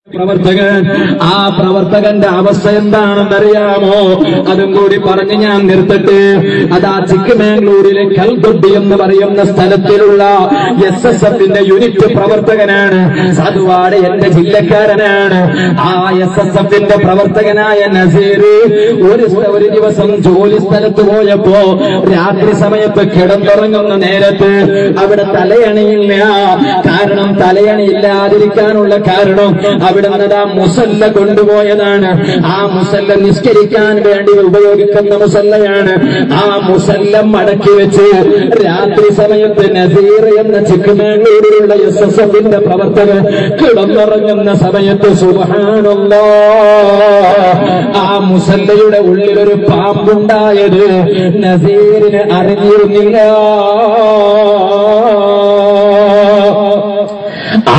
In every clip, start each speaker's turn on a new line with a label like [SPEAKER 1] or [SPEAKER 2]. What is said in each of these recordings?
[SPEAKER 1] പ്രവർത്തകൻ ആ പ്രവർത്തകന്റെ അവസ്ഥ എന്താണെന്നറിയാമോ? അതും കൂടി പറഞ്ഞ് ഞാൻ നിർത്തട്ടെ. അതാ ചിക്കമംഗ്ലൂരിലെ കൽദൊഡ്ഡി എന്ന് പറയുന്ന സ്ഥലത്തിലുള്ള SSFന്റെ യൂണിറ്റ് പ്രവർത്തകനാണ്. സാധുവാട് എന്റെ ജില്ലക്കാരനാണ്. ആ SSFന്റെ പ്രവർത്തകനായ നസീർ ഒരു ദിവസം ജോലി സ്ഥലത്ത് പോയപ്പോ രാത്രി സമയത്ത് കിടന്നുറങ്ങുന്ന നേരത്ത് അവിടെ തലയണിയില്ല. കാരണം തലയണിയില്ലാതിരിക്കാനുള്ള കാരണം അവിടുന്ന് ആ മുസല്ല കൊണ്ടുപോയതാണ്. ആ മുസല്ല നിസ്കരിക്കാൻ വേണ്ടി ഉപയോഗിക്കുന്ന മുസല്ലയാണ്. ആ മുസല്ല മടക്കി വെച്ച് രാത്രി സമയത്ത് നസീർ എന്ന ചിക്കമംഗ്ലൂരിലുള്ള SSFന്റെ പ്രവർത്തകർ കിടന്നുറങ്ങുന്ന സമയത്ത് സുബ്ഹാനല്ലാഹ് ആ മുസല്ലയുടെ ഉള്ളിലൊരു പാമ്പുണ്ടായത് നസീറിന് അറിഞ്ഞിരുന്നില്ല.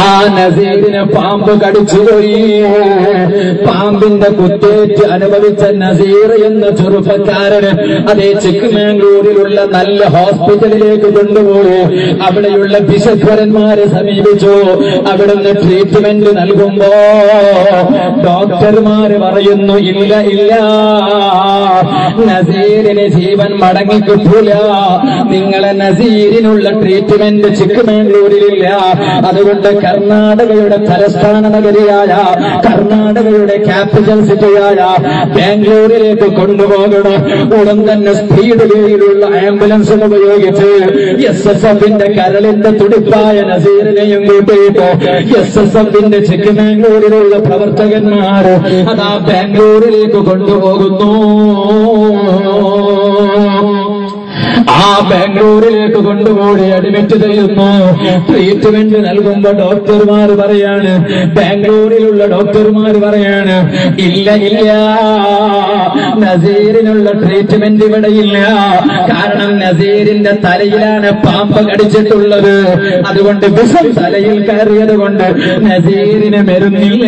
[SPEAKER 1] ആ നസീറിനെ പാമ്പ് കടിച്ചുപോയി. പാമ്പിന്റെ കുത്തേറ്റ് അനുഭവിച്ച നസീർ എന്ന ചെറുപ്പക്കാരന് അതേ ചിക്കമംഗ്ലൂരിലുള്ള നല്ല ഹോസ്പിറ്റലിലേക്ക് കൊണ്ടുപോയി അവിടെയുള്ള ബിഷപ്പ്വരന്മാരെ സമീപിച്ചു. അവിടുന്ന് ട്രീറ്റ്മെന്റ് നൽകുമ്പോ ഡോക്ടർമാര് പറയുന്നു, ഇല്ല ഇല്ല, നസീറിന് ജീവൻ മടങ്ങിക്കിട്ടൂല. നിങ്ങളെ നസീറിനുള്ള ട്രീറ്റ്മെന്റ് ചിക്കമംഗ്ലൂരിലില്ല. അതുകൊണ്ട് കർണാടകയുടെ തലസ്ഥാന നഗരിയായ കർണാടകയുടെ ക്യാപിറ്റൽ സിറ്റിയായ ബാംഗ്ലൂരിലേക്ക് കൊണ്ടുപോകണം. ഉടൻ തന്നെ സ്പീഡിലുള്ള ആംബുലൻസ് ഉപയോഗിച്ച് SSFന്റെ കരളിന്റെ തുടിപ്പായ നസീറിനെയും കൂട്ടിയിട്ട് SSFന്റെ ചിക്കമംഗ്ലൂരിലുള്ള പ്രവർത്തകന്മാർ അതാ ബാംഗ്ലൂരിലേക്ക് കൊണ്ടുപോകുന്നു. ആ ബാംഗ്ലൂരിലേക്ക് കൊണ്ടുപോയി അഡ്മിറ്റ് ചെയ്യുന്നു. ട്രീറ്റ്മെന്റ് നൽകുമ്പോ ഡോക്ടർമാർ പറയാണ്, ബാംഗ്ലൂരിലുള്ള ഡോക്ടർമാർ പറയാണ്, ഇല്ല ഇല്ല, നസീറിനുള്ള ട്രീറ്റ്മെന്റ് ഇവിടെയില്ല. കാരണം നസീറിന്റെ തലയിലാണ് പാമ്പ് കടിച്ചിട്ടുള്ളത്. അതുകൊണ്ട് വിഷം തലയിൽ കയറിയത് കൊണ്ട് നസീറിന് മരുന്നില്ല.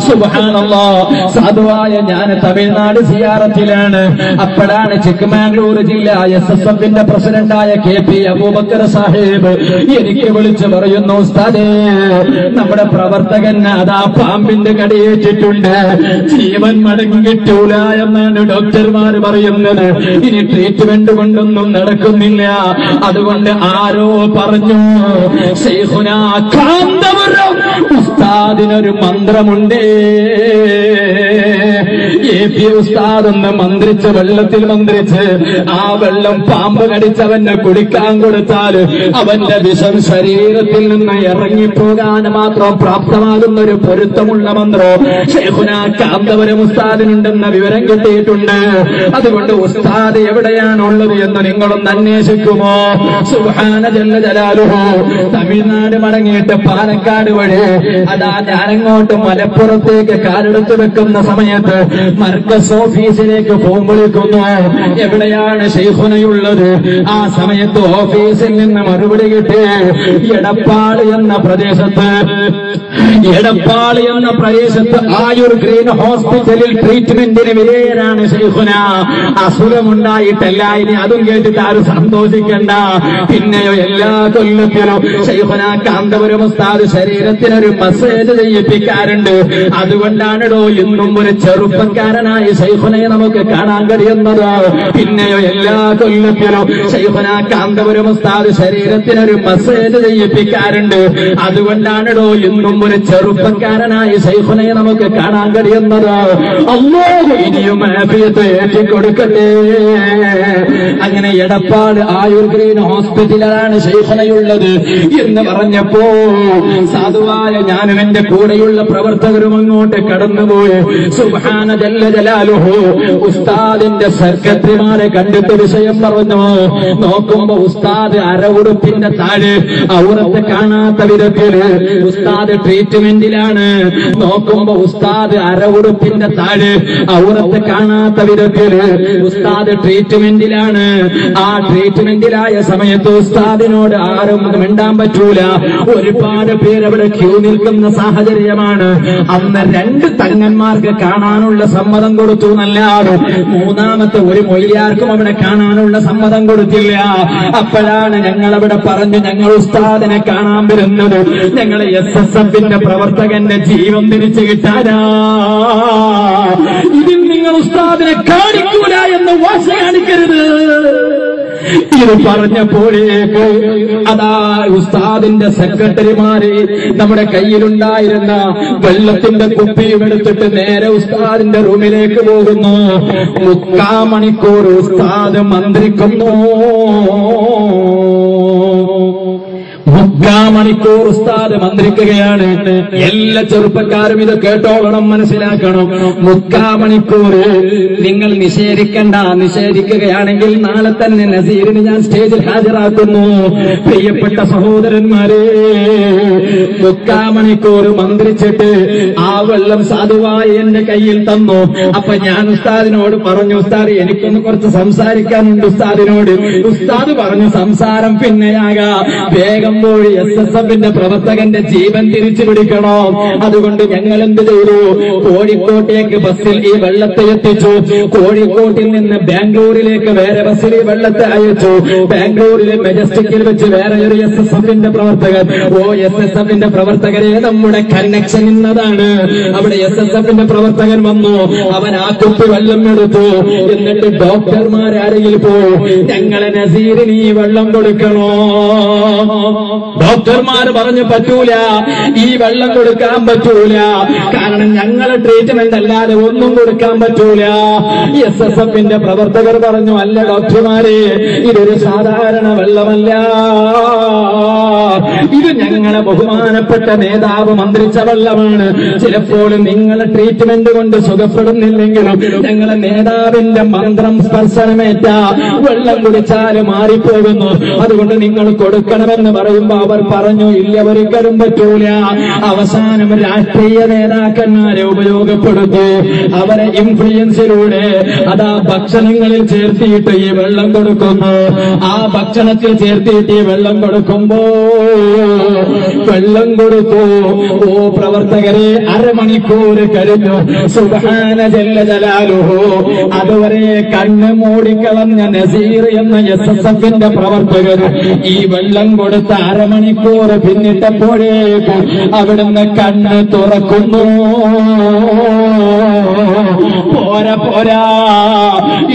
[SPEAKER 1] സുബ്ഹാനല്ലാഹ്. സാധുവായ ഞാൻ തമിഴ്നാട് സിയാറത്തിലാണ്. അപ്പോഴാണ് ചിക്കമംഗ്ലൂർ ജില്ല SSFന്റെ പ്രസിഡന്റായ KP അബൂബക്കർ സാഹിബ് എനിക്ക് വിളിച്ചു പറയുന്നു, ഉസ്താദേ, നമ്മുടെ പ്രവർത്തകൻ അതാ പാമ്പിന്റെ കടിയേറ്റിട്ടുണ്ട്, ജീവൻ മടങ്ങി കിട്ടൂല എന്നാണ് ഡോക്ടർമാർ പറയുന്നത്. ഇനി ട്രീറ്റ്മെന്റ് കൊണ്ടൊന്നും നടക്കുന്നില്ല. അതുകൊണ്ട് ആരോ പറഞ്ഞു, ശൈഖുനാ കാന്തപുരം ഉസ്താദിനൊരു മന്ത്രമുണ്ട്. AP ഉസ്താദ് ഒന്ന് മന്ത്രിച്ച് വെള്ളത്തിൽ മന്ത്രിച്ച് ആ വെള്ളം പാമ്പ് കടിച്ചവന് കുടിക്കാൻ കൊടുത്താൽ അവന്റെ വിഷം ശരീരത്തിൽ നിന്ന് ഇറങ്ങിപ്പോകാൻ മാത്രം പ്രാപ്തമാകുന്ന ഒരു പൊരുത്തമുള്ള മന്ത്രം ശൈഖുനാ കാന്തപുരം ഉസ്താദിനുണ്ടെന്ന വിവരം കിട്ടിയിട്ടുണ്ട്. അതുകൊണ്ട് ഉസ്താദ് എവിടെയാണുള്ളത് എന്ന് നിങ്ങളൊന്ന് അന്വേഷിക്കുമോ? സുബ്ഹാന ജല്ല ജലാലുഹു. തമിഴ്നാട് മടങ്ങിയിട്ട് പാലക്കാട് വഴി അതാ ഞാനങ്ങോട്ട് മലപ്പുറത്തേക്ക് കാലെടുത്ത് വെക്കുന്ന സമയത്ത് മർക്കസ് ഓഫീസിലേക്ക് ഫോൺ വിളിക്കുന്നു, എവിടെയാണ് ശൈഖുനയുള്ളത്? ആ സമയത്ത് ഓഫീസിൽ നിന്ന് മറുപടി കിട്ടി, എടപ്പാള് എന്ന പ്രദേശത്ത് ആയുർ ഗ്രീൻ ഹോസ്പിറ്റലിൽ ട്രീറ്റ്മെന്റിന് വിധേയരാണ് ശൈഖുന. അസുഖമുണ്ടായിട്ടല്ല. ഇനി അതും കേട്ടിട്ട് ആരും സന്തോഷിക്കണ്ട. പിന്നെയോ എല്ലാ കൊല്ലത്തിലും ശൈഖുന കാന്തപുരം ഉസ്താദ് ശരീരത്തിനൊരു മസാജ് ചെയ്യിപ്പിക്കാറുണ്ട്. അതുകൊണ്ടാണിടോ ഇന്നും ഒരു ചെറുപ്പക്കാരനായി ശൈഖുനയെ നമുക്ക് കാണാൻ കഴിയുന്നത്. പിന്നെയോ എല്ലാ കൊല്ലത്തിലും ശൈഖുന കാന്തപുരം ഉസ്താദ് ശരീരത്തിനൊരു മസാജ് ചെയ്യിപ്പിക്കാറുണ്ട്. അതുകൊണ്ടാണിടോ ഇന്നും ഒരു ചെറുപ്പക്കാരനായി ശൈഖുനയെ നമുക്ക് കാണാൻ കഴിയുന്നത്. അല്ലാഹു ഇനിയും ആഫിയത്ത് ഏറ്റിക്കൊടുക്കട്ടെ. അങ്ങനെ എടപ്പാട് ആയുർ ഗ്രീൻ ഹോസ്പിറ്റലാണ് ശൈഖുനയുള്ളത് എന്ന് പറഞ്ഞപ്പോ സാധുവായ ഞാനും എന്റെ കൂടെയുള്ള പ്രവർത്തകരും അങ്ങോട്ട് കടന്നുപോയി. സുബ്ഹാന ജല്ല ജലാലുഹു. ഉസ്താദിന്റെ സെക്രട്ടറിമാരെ കണ്ടിട്ട് വിഷയം പറഞ്ഞു. നോക്കുമ്പോ ഉസ്താദ് അരവുടുപ്പിന്റെ താഴെ ഔറത്ത് കാണാത്ത വിധത്തില് ഉസ്താദ് ട്രീറ്റ്മെന്റിലാണ്. നോക്കുമ്പോ ഉസ്താദ് അരവുടുപ്പിന്റെ താഴെ ഔറത്ത് കാണാത്ത വിധത്തില് ഉസ്താദ് ട്രീറ്റ്മെന്റിലാണ്. ആ ട്രീറ്റ്മെന്റിലായ സമയത്ത് ഉസ്താദിനോട് ആരും മിണ്ടാൻ പറ്റൂല. ഒരുപാട് പേരവിടെ ക്യൂ നിൽക്കുന്ന സാഹചര്യമാണ്. അന്ന് 2 തങ്ങന്മാർക്ക് കാണാനുള്ള സമ്മതം കൊടുത്തു എന്നല്ലാതെ മൂന്നാമത്തെ ഒരു മൊയ്യാർക്കും അവിടെ കാണാനുള്ള സമ്മതം കൊടുത്തില്ല. അപ്പോഴാണ് ഞങ്ങൾ അവിടെ പറഞ്ഞു, ഞങ്ങൾ ഉസ്താദിനെ കാണാൻ വരുന്നത് ഞങ്ങളെ SSFന്റെ പ്രവർത്തകന്റെ ജീവൻ തിരിച്ചു കിട്ടാനാ. ഇതിൽ നിങ്ങൾ ഉസ്താദിനെ കാണിക്കൂല എന്ന് വാശ കാണിക്കരുത്. ഇത് പറഞ്ഞപ്പോഴേക്ക് അതാ ഉസ്താദിന്റെ സെക്രട്ടറിമാര് നമ്മുടെ കയ്യിലുണ്ടായിരുന്ന വെള്ളത്തിന്റെ കുപ്പിയും എടുത്തിട്ട് നേരെ ഉസ്താദിന്റെ റൂമിലേക്ക് പോകുന്നു. 3/4 മണിക്കൂർ ഉസ്താദ് മന്ത്രിക്കുന്നു. 3/4 മണിക്കൂർ ഉസ്താദ് മന്ത്രിക്കുകയാണ്. എല്ലാ ചെറുപ്പക്കാരും ഇത് കേട്ടോളണം, മനസ്സിലാക്കണം. 3/4 മണിക്കൂർ നിങ്ങൾ നിഷേധിക്കുകയാണെങ്കിൽ നാളെ തന്നെ നസീറിന് ഞാൻ സ്റ്റേജിൽ ഹാജരാക്കുന്നു. പ്രിയപ്പെട്ട സഹോദരന്മാരെ, 3/4 മണിക്കൂർ മന്ത്രിച്ചിട്ട് ആ വെള്ളം സാധുവായി എന്റെ കയ്യിൽ തന്നു. അപ്പൊ ഞാൻ ഉസ്താദിനോട് പറഞ്ഞു, ഉസ്താദ് എനിക്കൊന്ന് കുറച്ച് സംസാരിക്കാനുണ്ട് ഉസ്താദിനോട്. ഉസ്താദ് പറഞ്ഞു, സംസാരം പിന്നെയാകാം, വേഗം പോയി SSFന്റെ പ്രവർത്തകന്റെ ജീവൻ തിരിച്ചു പിടിക്കണോ. അതുകൊണ്ട് ഞങ്ങൾ എന്ത് ചെയ്തു, കോഴിക്കോട്ടേക്ക് ബസ്സിൽ ഈ വെള്ളത്തെ എത്തിച്ചു. കോഴിക്കോട്ടിൽ നിന്ന് ബാംഗ്ലൂരിലേക്ക് വേറെ ബസ്സിൽ ഈ വെള്ളത്തെ അയച്ചു. ബാംഗ്ലൂരിലെ മെജസ്റ്റിക്കിൽ വെച്ച് വേറെ ഒരു SSFന്റെ പ്രവർത്തകൻ. SSFന്റെ പ്രവർത്തകരെ നമ്മുടെ കണക്ഷൻ ഇന്നതാണ്. അവിടെ SSFന്റെ പ്രവർത്തകൻ വന്നു. അവൻ ആ കുപ്പി വെള്ളം എടുത്തു. എന്നിട്ട് ഡോക്ടർമാരാരെങ്കിൽ പോയി ഞങ്ങളെ നസീറിന് ഈ വെള്ളം കൊടുക്കണോ. ഡോക്ടർമാർ പറഞ്ഞു, പറ്റൂല, ഈ വെള്ളം കൊടുക്കാൻ പറ്റൂല, കാരണം ഞങ്ങളെ ട്രീറ്റ്മെന്റ് അല്ലാതെ ഒന്നും കൊടുക്കാൻ പറ്റൂല. SSFന്റെ പ്രവർത്തകർ പറഞ്ഞു, അല്ല ഡോക്ടർമാരെ, ഇതൊരു സാധാരണ വെള്ളമല്ല, ഇത് ഞങ്ങളെ ബഹുമാനപ്പെട്ട നേതാവ് മന്ത്രിച്ച വെള്ളമാണ്. ചിലപ്പോൾ നിങ്ങളെ ട്രീറ്റ്മെന്റ് കൊണ്ട് സുഖപ്പെടുന്നില്ലെങ്കിലും ഞങ്ങളെ നേതാവിന്റെ മന്ത്രം സ്പർശനമേറ്റ വെള്ളം കുടിച്ചാൽ മാറിപ്പോകുന്നു, അതുകൊണ്ട് നിങ്ങൾ കൊടുക്കണമെന്ന് പറയുമ്പോ അവർ പറഞ്ഞു, ഇല്ല, ഒരിക്കലും പറ്റൂല. അവസാനം രാഷ്ട്രീയ നേതാക്കന്മാരെ ഉപയോഗപ്പെടുത്തി അവരെ ഇൻഫ്ലുവൻസിലൂടെ അതാ ഭക്ഷണങ്ങളിൽ ചേർത്തിയിട്ട് ഈ വെള്ളം കൊടുക്കുന്നു. ആ ഭക്ഷണത്തിൽ ചേർത്തിയിട്ട് ഈ വെള്ളം കൊടുക്കുമ്പോ വെള്ളം കൊടുത്തു. പ്രവർത്തകരെ, 1/2 മണിക്കൂർ കഴിഞ്ഞു. സുബ്ഹാന ജല്ല ജലാലുഹു. അതുവരെ കണ്ണ് മൂടിക്കളഞ്ഞ നസീർ എന്ന SSFന്റെ പ്രവർത്തകർ ഈ വെള്ളം കൊടുത്ത 1/2 മണിക്കൂർ പിന്നിട്ടപ്പോഴേക്കും അവിടുന്ന് കണ്ണ് തുറക്കുന്നു. പോരാ,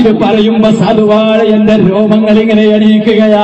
[SPEAKER 1] ഇത് പറയുമ്പോ സതുവാഴ എന്റെ രോമങ്ങൾ ഇങ്ങനെ എണീക്കുകയാണ്.